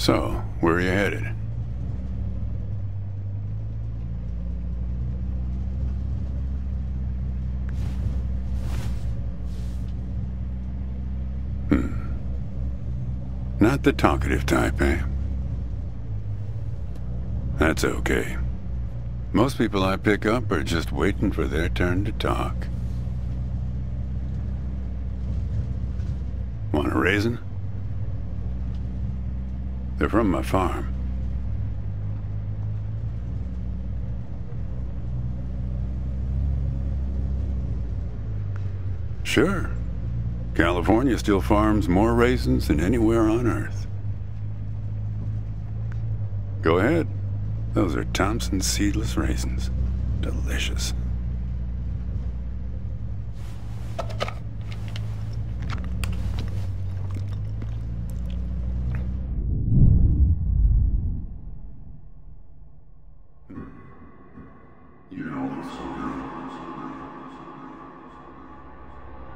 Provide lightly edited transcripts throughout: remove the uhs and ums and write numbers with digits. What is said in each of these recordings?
So, where are you headed? Not the talkative type, eh? That's okay. Most people I pick up are just waiting for their turn to talk. Want a raisin? They're from my farm. Sure. California still farms more raisins than anywhere on Earth. Go ahead. Those are Thompson seedless raisins. Delicious.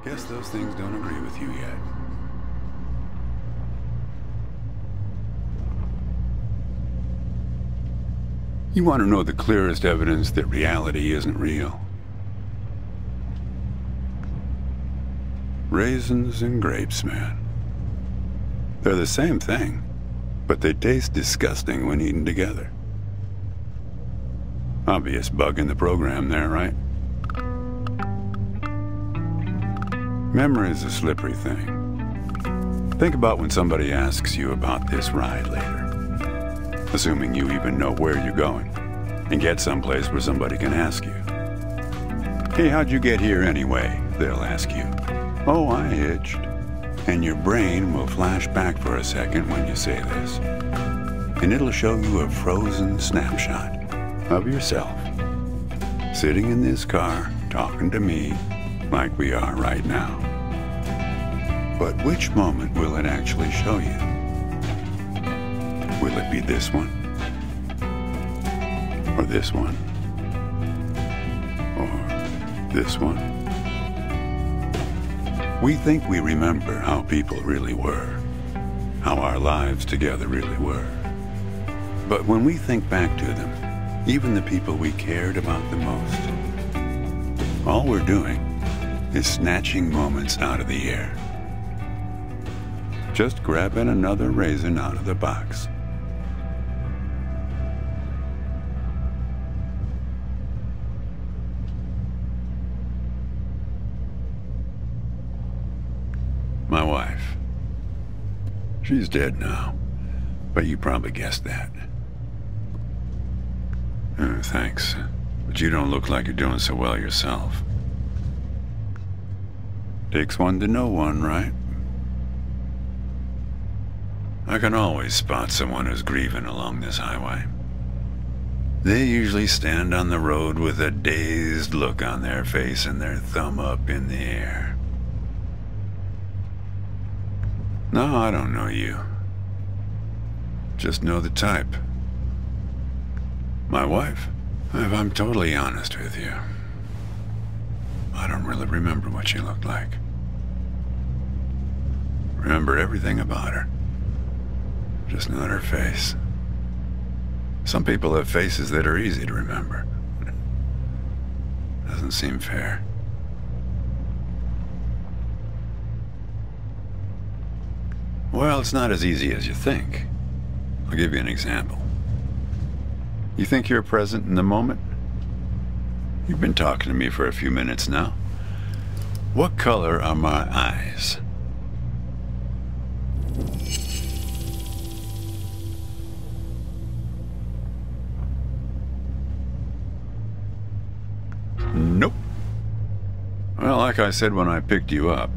Guess those things don't agree with you yet. You want to know the clearest evidence that reality isn't real? Raisins and grapes, man. They're the same thing, but they taste disgusting when eaten together. Obvious bug in the program there, right? Memory's a slippery thing. Think about when somebody asks you about this ride later, assuming you even know where you're going, and get someplace where somebody can ask you. Hey, how'd you get here anyway? They'll ask you. Oh, I hitched. And your brain will flash back for a second when you say this. And it'll show you a frozen snapshot of yourself, sitting in this car, talking to me, like we are right now. But which moment will it actually show you? Will it be this one? Or this one? Or this one? We think we remember how people really were, how our lives together really were. But when we think back to them, even the people we cared about the most, all we're doing is snatching moments out of the air. Just grabbing another raisin out of the box. My wife. She's dead now, but you probably guessed that. Thanks, but you don't look like you're doing so well yourself. Takes one to know one, right? I can always spot someone who's grieving along this highway. They usually stand on the road with a dazed look on their face and their thumb up in the air. No, I don't know you. Just know the type. My wife, if I'm totally honest with you, I don't really remember what she looked like. Remember everything about her. Just not her face. Some people have faces that are easy to remember. Doesn't seem fair. Well, it's not as easy as you think. I'll give you an example. You think you're present in the moment? You've been talking to me for a few minutes now. What color are my eyes? Nope. Well, like I said when I picked you up,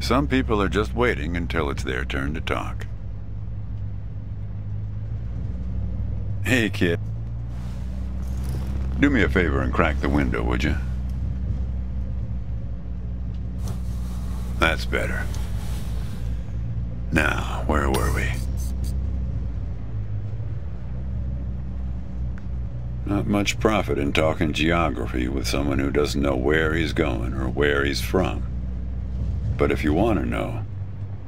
some people are just waiting until it's their turn to talk. Hey, kid. Do me a favor and crack the window, would you? That's better. Now, where were we? Not much profit in talking geography with someone who doesn't know where he's going or where he's from. But if you want to know,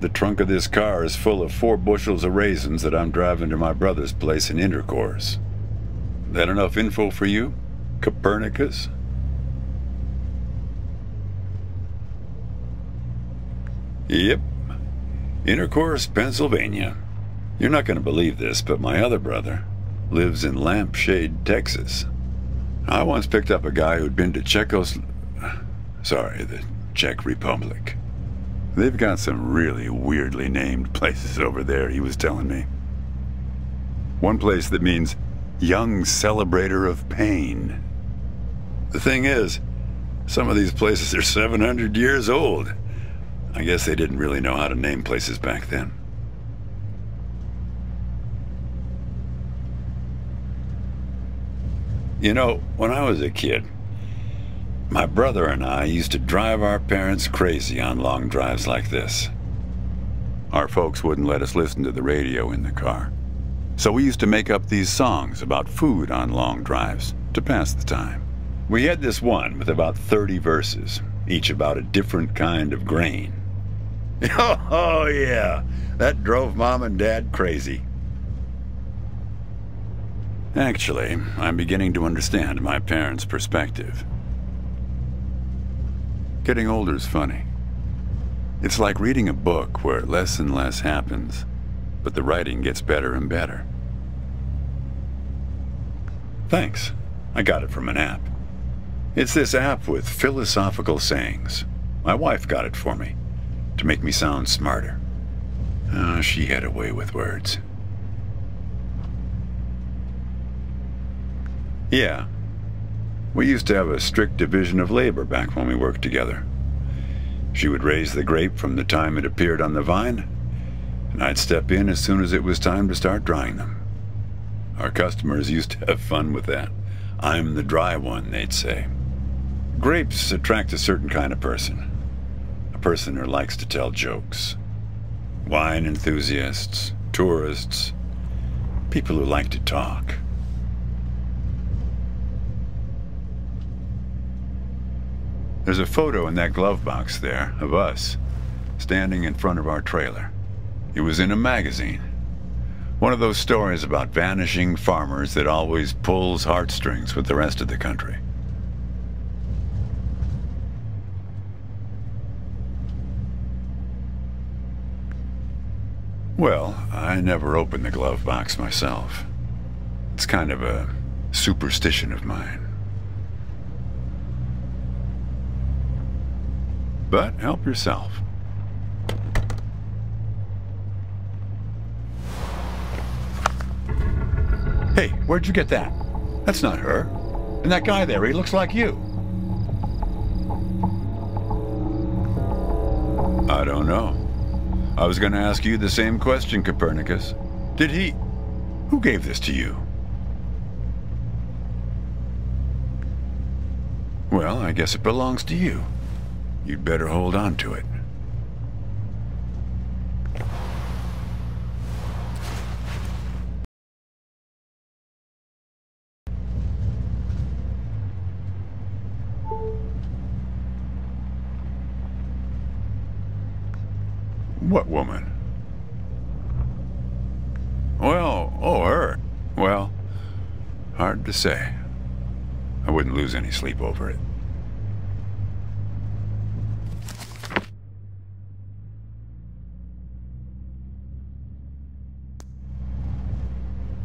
The trunk of this car is full of 4 bushels of raisins that I'm driving to my brother's place in Intercourse. That enough info for you, Copernicus? Yep. Intercourse, Pennsylvania. You're not going to believe this, but my other brother lives in Lampshade, Texas. I once picked up a guy who'd been to the Czech Republic. They've got some really weirdly named places over there, he was telling me. One place that means young celebrator of pain. The thing is, some of these places are 700 years old. I guess they didn't really know how to name places back then. You know, when I was a kid, my brother and I used to drive our parents crazy on long drives like this. Our folks wouldn't let us listen to the radio in the car, so we used to make up these songs about food on long drives to pass the time. We had this one with about 30 verses, each about a different kind of grain. Oh yeah, that drove Mom and Dad crazy. Actually, I'm beginning to understand my parents' perspective. Getting older's funny. It's like reading a book where less and less happens, but the writing gets better and better. Thanks. I got it from an app. It's this app with philosophical sayings. My wife got it for me, to make me sound smarter. Oh, she had a way with words. Yeah. We used to have a strict division of labor back when we worked together. She would raise the grape from the time it appeared on the vine, and I'd step in as soon as it was time to start drying them. Our customers used to have fun with that. I'm the dry one, they'd say. Grapes attract a certain kind of person. A person who likes to tell jokes. Wine enthusiasts, tourists, people who like to talk. There's a photo in that glove box there of us, standing in front of our trailer. It was in a magazine. One of those stories about vanishing farmers that always pulls heartstrings with the rest of the country. Well, I never opened the glove box myself. It's kind of a superstition of mine. But help yourself. Hey, where'd you get that? That's not her. And that guy there, he looks like you. I don't know. I was going to ask you the same question, Copernicus. Did he... Who gave this to you? Well, I guess it belongs to you. You'd better hold on to it. What woman? Well, her. Well, hard to say. I wouldn't lose any sleep over it.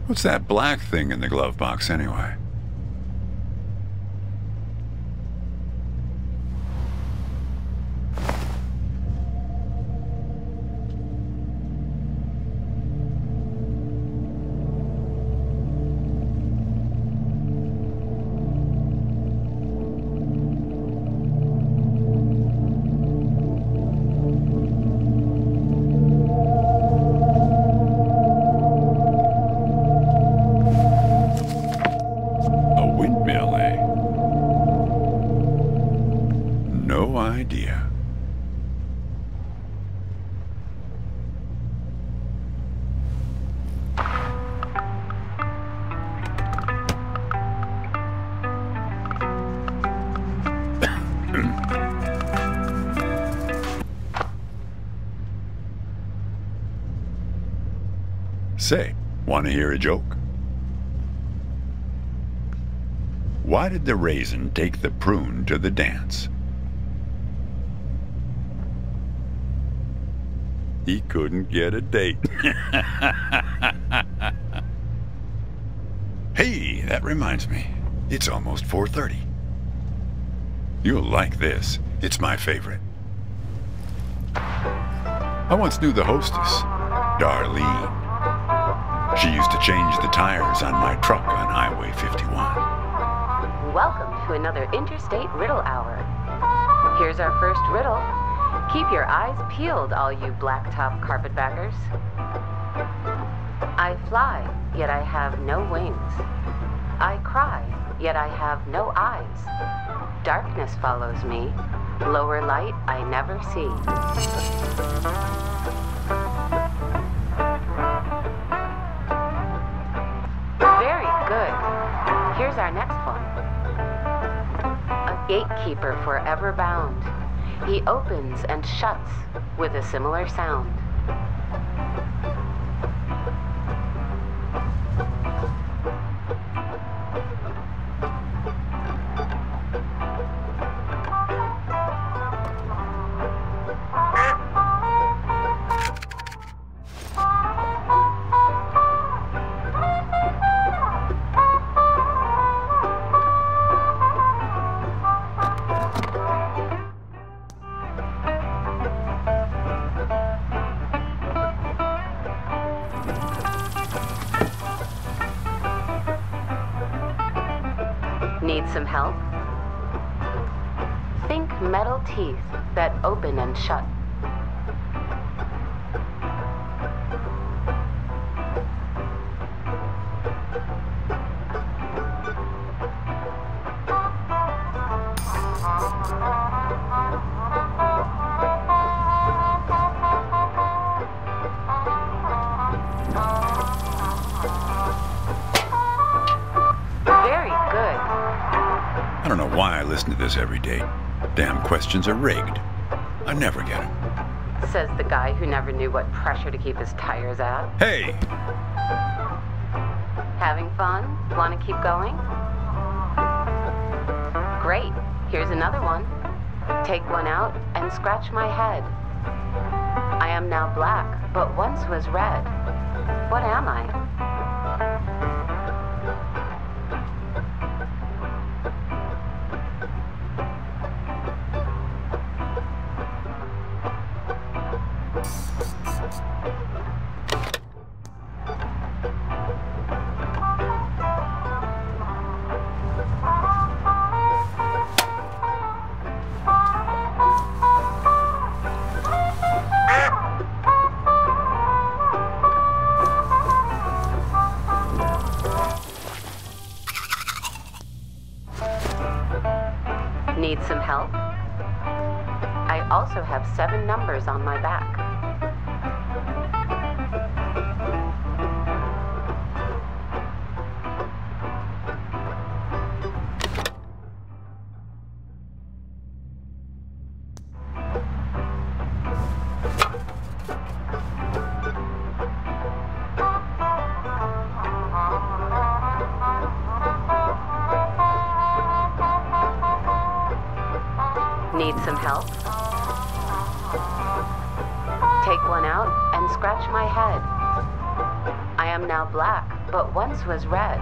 What's that black thing in the glove box anyway? Say, want to hear a joke? Why did the raisin take the prune to the dance? He couldn't get a date. Hey, that reminds me. It's almost 4:30. You'll like this. It's my favorite. I once knew the hostess, Darlene. She used to change the tires on my truck on Highway 51. Welcome to another Interstate Riddle Hour. Here's our first riddle. Keep your eyes peeled, all you blacktop carpetbaggers. I fly, yet I have no wings. I cry, yet I have no eyes. Darkness follows me. Lower light I never see. Very good. Here's our next one. A gatekeeper forever bound. He opens and shuts with a similar sound. Need some help? Think metal teeth that open and shut. I don't know why I listen to this every day. Damn questions are rigged. I never get them. Says the guy who never knew what pressure to keep his tires at. Hey! Having fun? Want to keep going? Great. Here's another one. Take one out and scratch my head. I am now black, but once was red. What am I? Need some help? I also have 7 numbers on my back. Need some help? Take one out and scratch my head. I am now black, but once was red.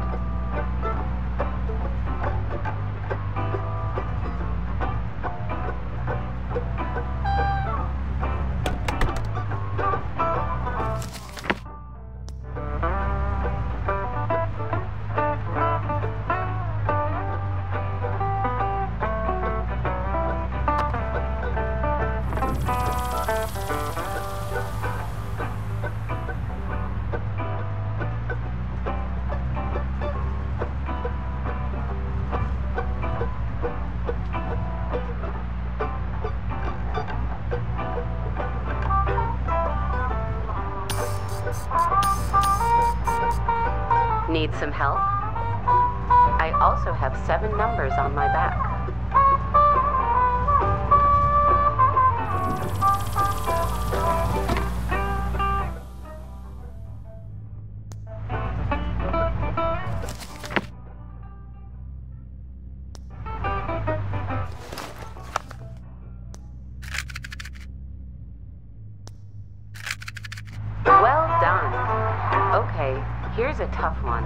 Need some help? I also have 7 numbers on my back. Okay, here's a tough one.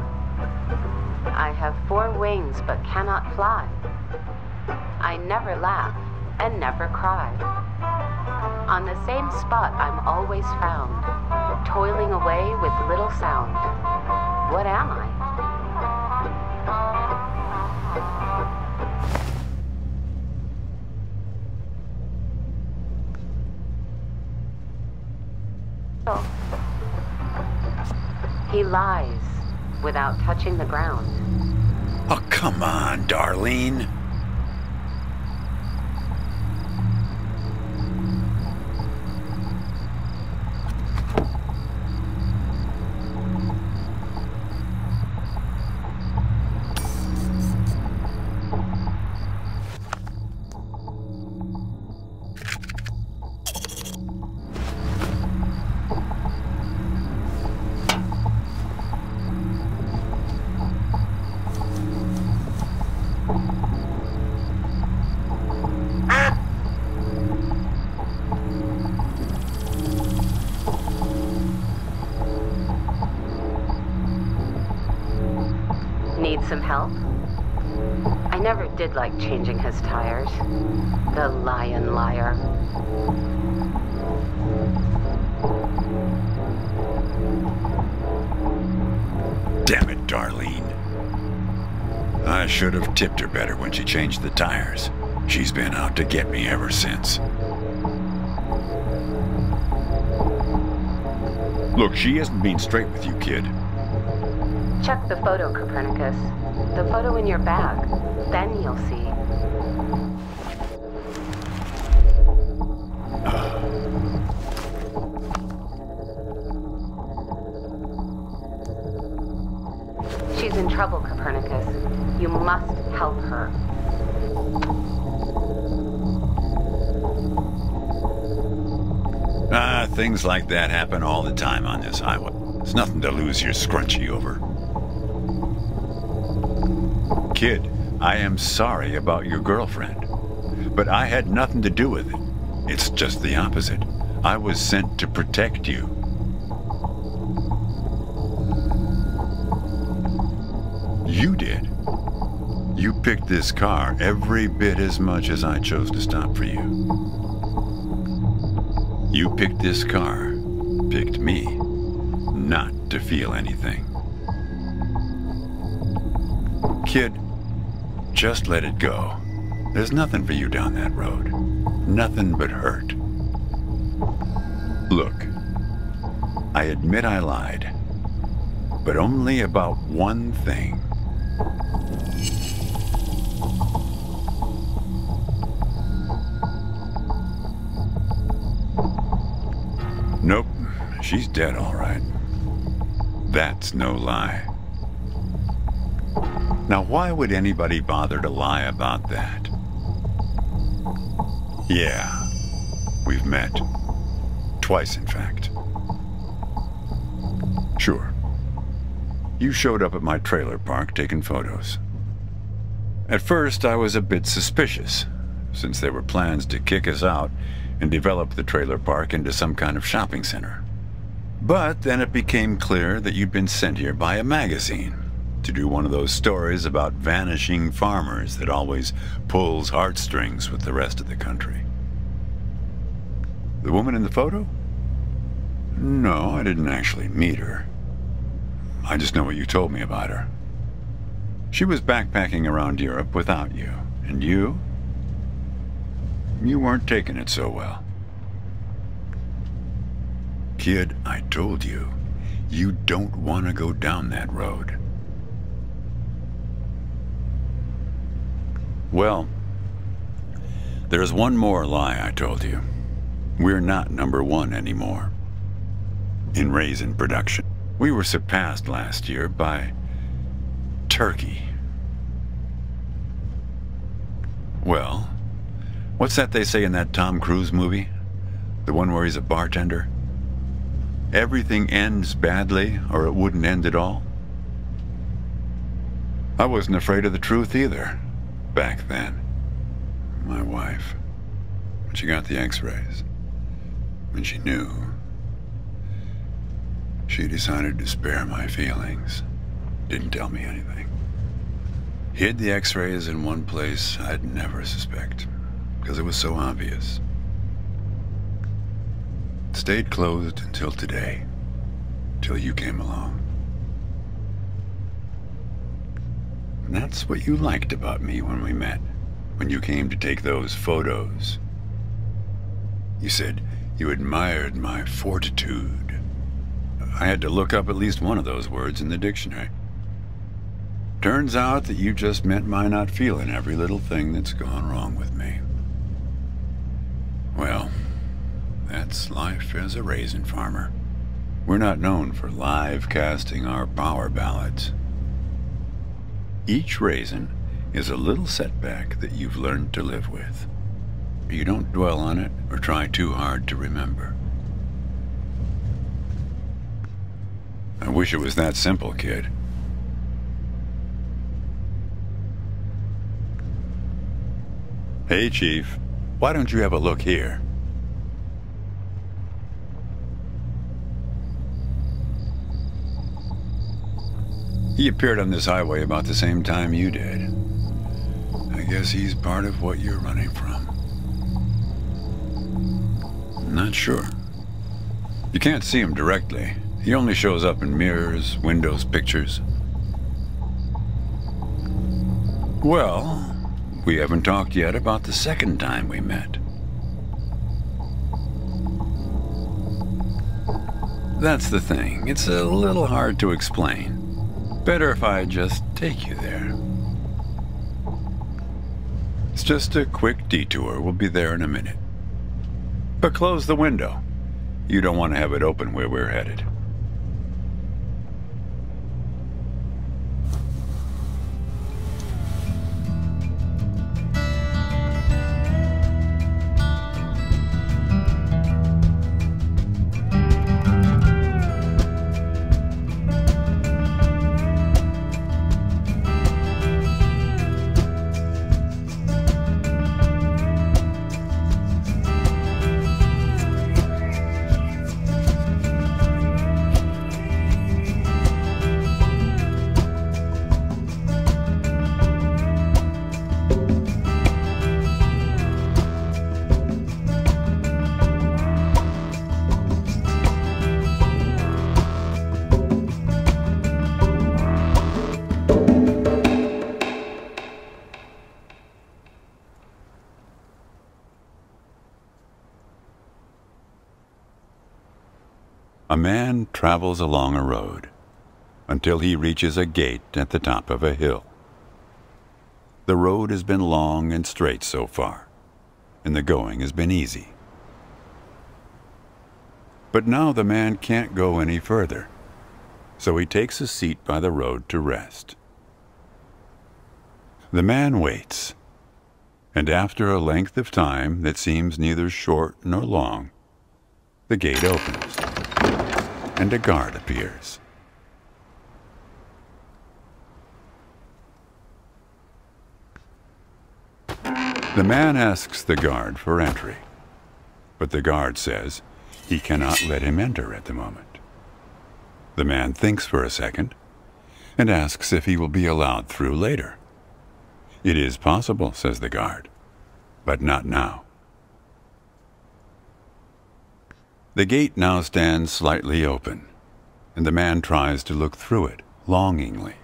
I have 4 wings but cannot fly. I never laugh and never cry. On the same spot I'm always found, toiling away with little sound. What am I? Oh. He lies without touching the ground. Oh, come on, Darlene. Need some help? I never did like changing his tires. The lion liar. Damn it, Darlene. I should have tipped her better when she changed the tires. She's been out to get me ever since. Look, she isn't being straight with you, kid. Check the photo, Copernicus. The photo in your bag. Then you'll see. She's in trouble, Copernicus. You must help her. Things like that happen all the time on this highway. It's nothing to lose your scrunchie over. Kid, I am sorry about your girlfriend, but I had nothing to do with it. It's just the opposite. I was sent to protect you. You did. You picked this car every bit as much as I chose to stop for you. You picked this car, picked me, not to feel anything. Kid, just let it go. There's nothing for you down that road. Nothing but hurt. Look, I admit I lied, but only about one thing. Nope, she's dead all right. That's no lie. Now, why would anybody bother to lie about that? Yeah, we've met. Twice, in fact. Sure. You showed up at my trailer park taking photos. At first, I was a bit suspicious, since there were plans to kick us out and develop the trailer park into some kind of shopping center. But then it became clear that you'd been sent here by a magazine to do one of those stories about vanishing farmers that always pulls heartstrings with the rest of the country. The woman in the photo? No, I didn't actually meet her. I just know what you told me about her. She was backpacking around Europe without you, and you weren't taking it so well. Kid, I told you, you don't want to go down that road. Well, there's one more lie I told you. We're not #1 anymore in raisin production. We were surpassed last year by turkey. Well, what's that they say in that Tom Cruise movie? The one where he's a bartender? Everything ends badly, or it wouldn't end at all. I wasn't afraid of the truth either, back then. My wife, when she got the x-rays, when she knew, She decided to spare my feelings. Didn't tell me anything. Hid the x-rays in one place I'd never suspect, because it was so obvious. Stayed closed until today, till you came along. And that's what you liked about me when we met, when you came to take those photos. You said you admired my fortitude. I had to look up at least one of those words in the dictionary. Turns out that you just meant my not feeling every little thing that's gone wrong with me. Well, that's life as a raisin farmer. We're not known for live casting our power ballots. Each raisin is a little setback that you've learned to live with. You don't dwell on it or try too hard to remember. I wish it was that simple, kid. Hey, Chief. Why don't you have a look here? He appeared on this highway about the same time you did. I guess he's part of what you're running from. Not sure. You can't see him directly. He only shows up in mirrors, windows, pictures. Well, we haven't talked yet about the second time we met. That's the thing. It's a little hard to explain. Better if I just take you there. It's just a quick detour. We'll be there in a minute. But close the window. You don't want to have it open where we're headed. A man travels along a road until he reaches a gate at the top of a hill. The road has been long and straight so far, and the going has been easy. But now the man can't go any further, so he takes a seat by the road to rest. The man waits, and after a length of time that seems neither short nor long, the gate opens, and a guard appears. The man asks the guard for entry, but the guard says he cannot let him enter at the moment. The man thinks for a second and asks if he will be allowed through later. It is possible, says the guard, but not now. The gate now stands slightly open, and the man tries to look through it longingly.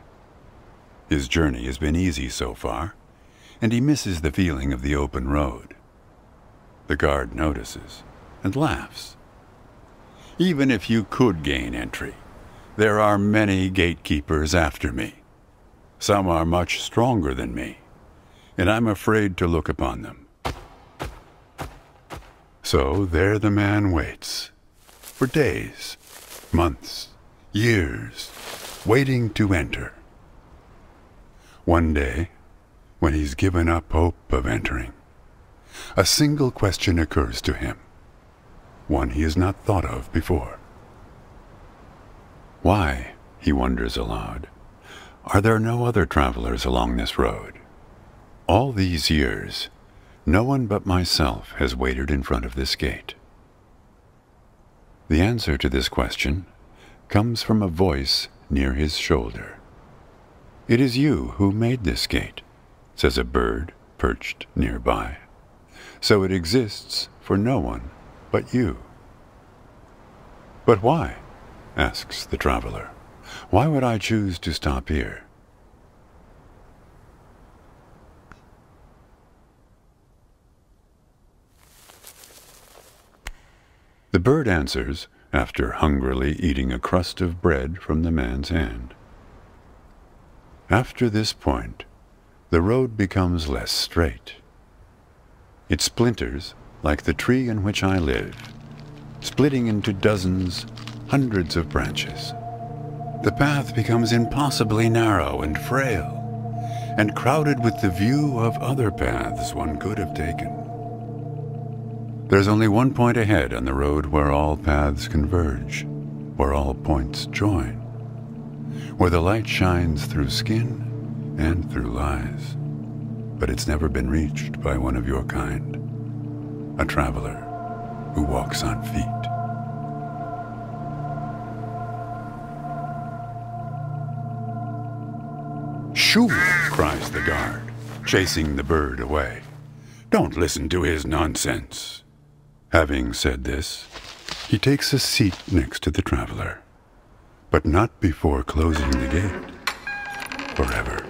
His journey has been easy so far, and he misses the feeling of the open road. The guard notices and laughs. Even if you could gain entry, there are many gatekeepers after me. Some are much stronger than me, and I'm afraid to look upon them. So there the man waits, for days, months, years, waiting to enter. One day, when he's given up hope of entering, a single question occurs to him, one he has not thought of before. Why, he wonders aloud, are there no other travelers along this road? All these years, no one but myself has waited in front of this gate. The answer to this question comes from a voice near his shoulder. "It is you who made this gate," says a bird perched nearby. "So it exists for no one but you." "But why?" asks the traveler. "Why would I choose to stop here?" The bird answers, after hungrily eating a crust of bread from the man's hand. "After this point, the road becomes less straight. It splinters like the tree in which I live, splitting into dozens, hundreds of branches. The path becomes impossibly narrow and frail, and crowded with the view of other paths one could have taken. There's only one point ahead on the road where all paths converge, where all points join, where the light shines through skin and through lies. But it's never been reached by one of your kind, a traveler who walks on feet." "Shoo!" cries the guard, chasing the bird away. "Don't listen to his nonsense." Having said this, he takes a seat next to the traveler, but not before closing the gate forever.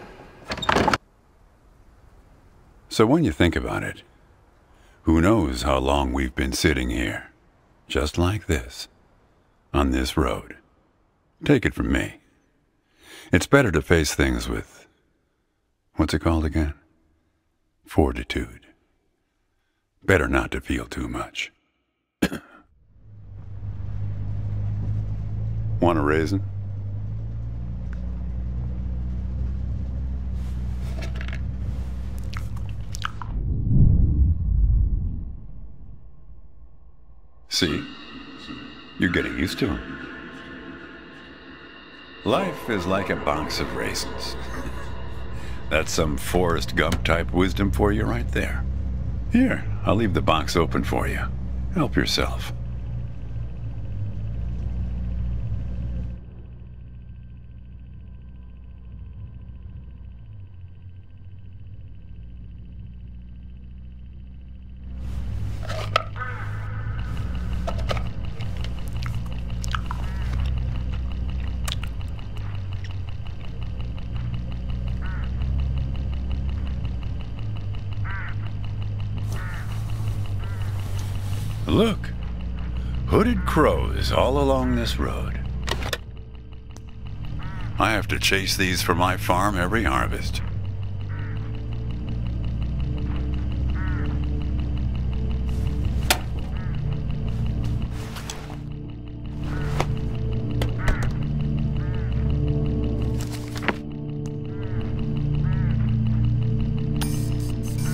So when you think about it, who knows how long we've been sitting here, just like this, on this road. Take it from me. It's better to face things with, what's it called again? Fortitude. Better not to feel too much. Want a raisin? See? You're getting used to them. Life is like a box of raisins. That's some Forrest Gump type wisdom for you right there. Here, I'll leave the box open for you. Help yourself. Look, hooded crows all along this road. I have to chase these for my farm every harvest.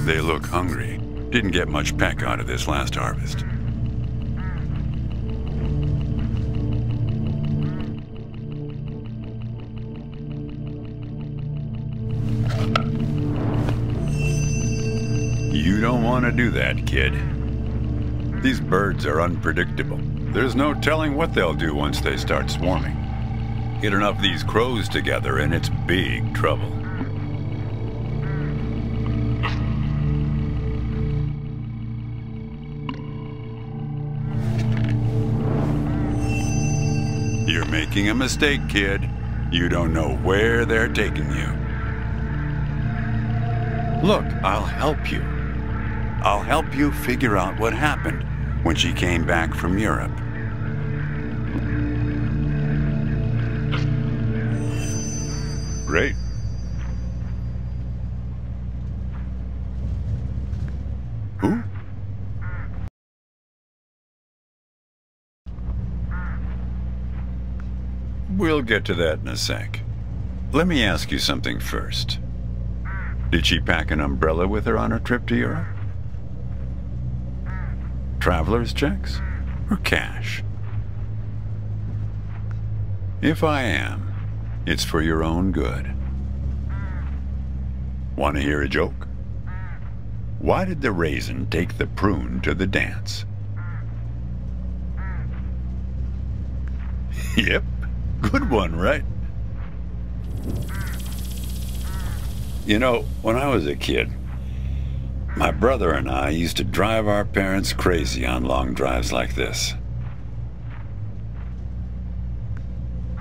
They look hungry. Didn't get much peck out of this last harvest. You don't want to do that, kid. These birds are unpredictable. There's no telling what they'll do once they start swarming. Get enough of these crows together and it's big trouble. You're making a mistake, kid. You don't know where they're taking you. Look, I'll help you. I'll help you figure out what happened when she came back from Europe. Great. Who? We'll get to that in a sec. Let me ask you something first. Did she pack an umbrella with her on her trip to Europe? Traveler's checks or cash? If I am, it's for your own good. Want to hear a joke? Why did the raisin take the prune to the dance? Yep, Good one, right? You know, when I was a kid, my brother and I used to drive our parents crazy on long drives like this.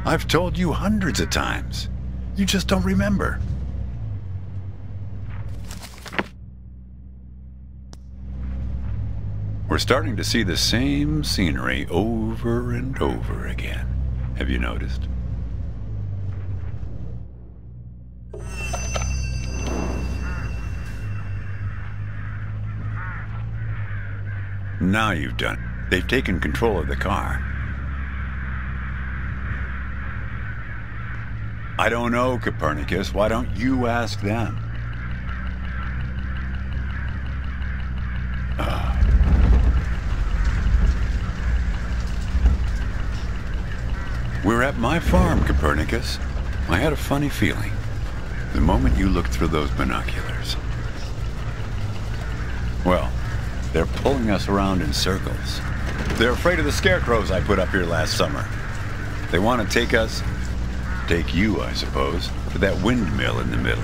I've told you hundreds of times. You just don't remember. We're starting to see the same scenery over and over again. Have you noticed? Now you've done it. They've taken control of the car. I don't know, Copernicus. Why don't you ask them? We're at my farm, Copernicus. I had a funny feeling the moment you looked through those binoculars. Well, they're pulling us around in circles. They're afraid of the scarecrows I put up here last summer. They want to take you, I suppose, to that windmill in the middle.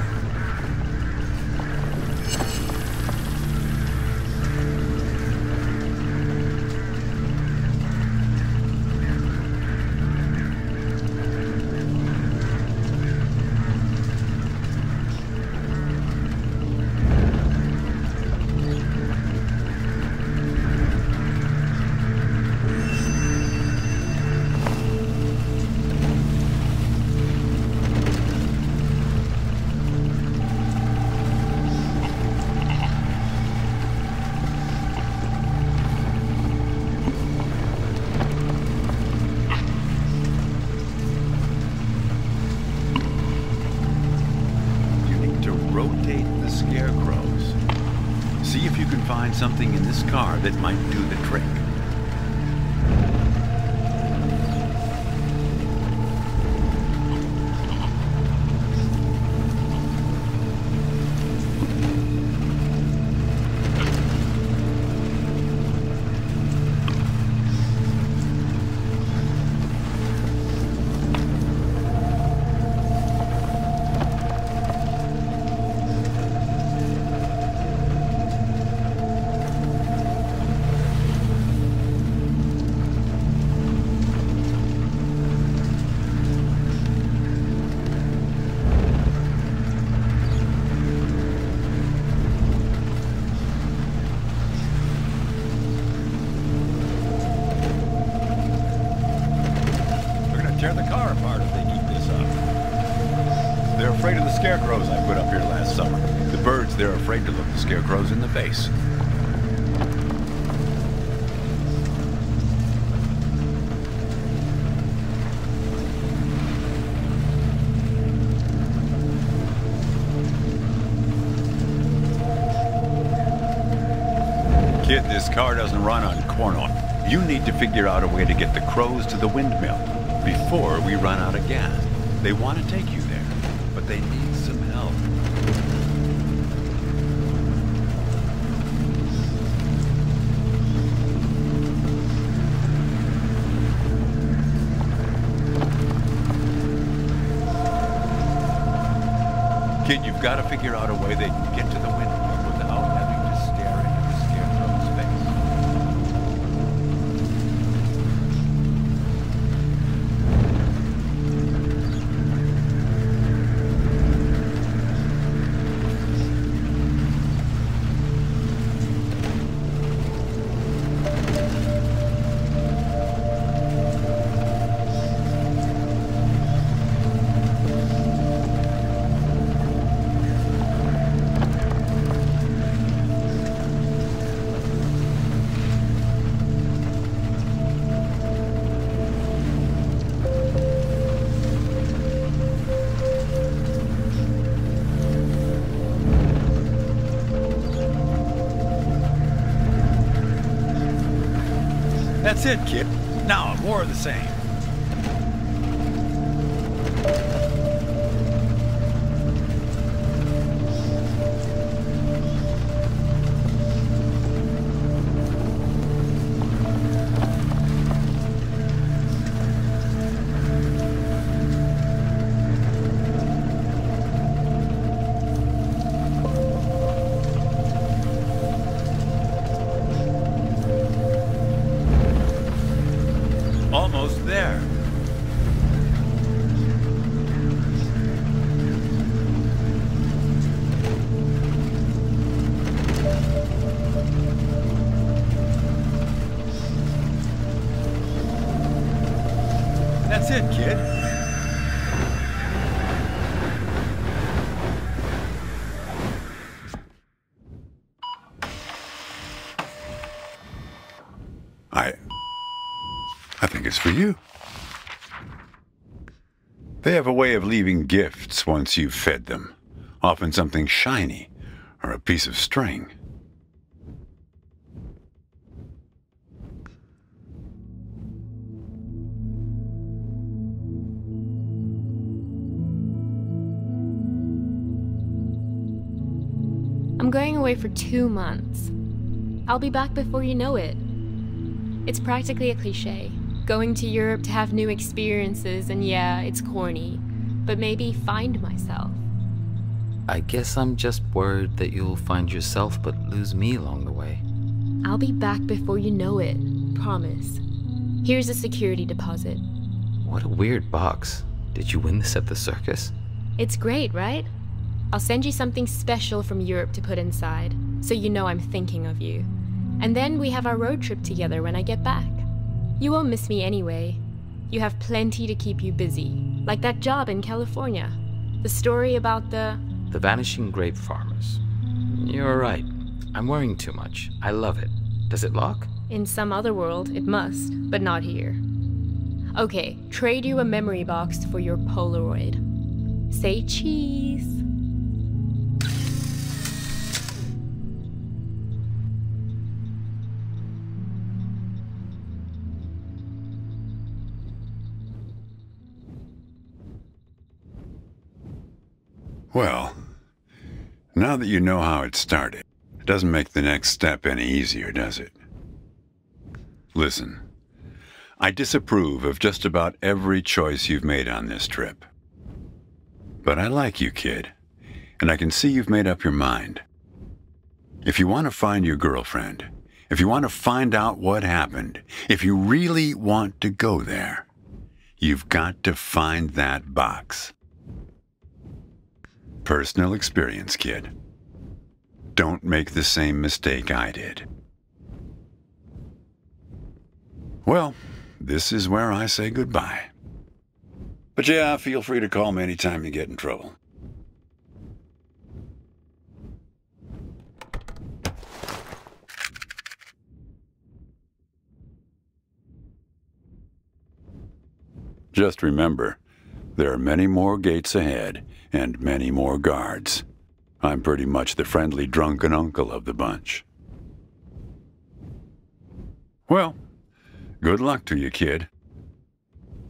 Rotate the scarecrows. See if you can find something in this car that might do the trick. Tear the car apart if they keep this up. They're afraid of the scarecrows I put up here last summer. The birds, they're afraid to look the scarecrows in the face. Kid, this car doesn't run on corn oil. You need to figure out a way to get the crows to the windmill before we run out of gas. They want to take you there, but they need some help. Kid, you've got to figure out a way they can get to the windmill without having to stare into the scarecrow's face. That's it, kid. Now, more of the same. kid. I think it's for you. They have a way of leaving gifts once you've fed them. Often something shiny or a piece of string. I'm going away for 2 months. I'll be back before you know it. It's practically a cliche. Going to Europe to have new experiences, and yeah, it's corny, but maybe find myself. I guess I'm just worried that you'll find yourself but lose me along the way. I'll be back before you know it, promise. Here's a security deposit. What a weird box. Did you win this at the circus? It's great, right? I'll send you something special from Europe to put inside, so you know I'm thinking of you. And then we have our road trip together when I get back. You won't miss me anyway. You have plenty to keep you busy, like that job in California. The story about the vanishing grape farmers. You're right. I'm worrying too much. I love it. Does it lock? In some other world, it must, but not here. Okay, trade you a memory box for your Polaroid. Say cheese. Well, now that you know how it started, it doesn't make the next step any easier, does it? Listen, I disapprove of just about every choice you've made on this trip. But I like you, kid, and I can see you've made up your mind. If you want to find your girlfriend, if you want to find out what happened, if you really want to go there, you've got to find that box. Personal experience, kid. Don't make the same mistake I did. Well, this is where I say goodbye. But yeah, feel free to call me anytime you get in trouble. Just remember, there are many more gates ahead and many more guards. I'm pretty much the friendly drunken uncle of the bunch. Well, good luck to you, kid.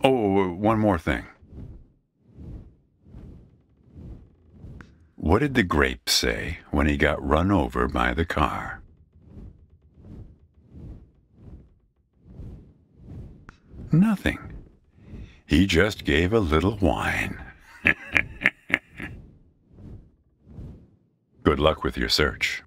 Oh, one more thing. What did the grape say when he got run over by the car? Nothing. He just gave a little whine. Good luck with your search.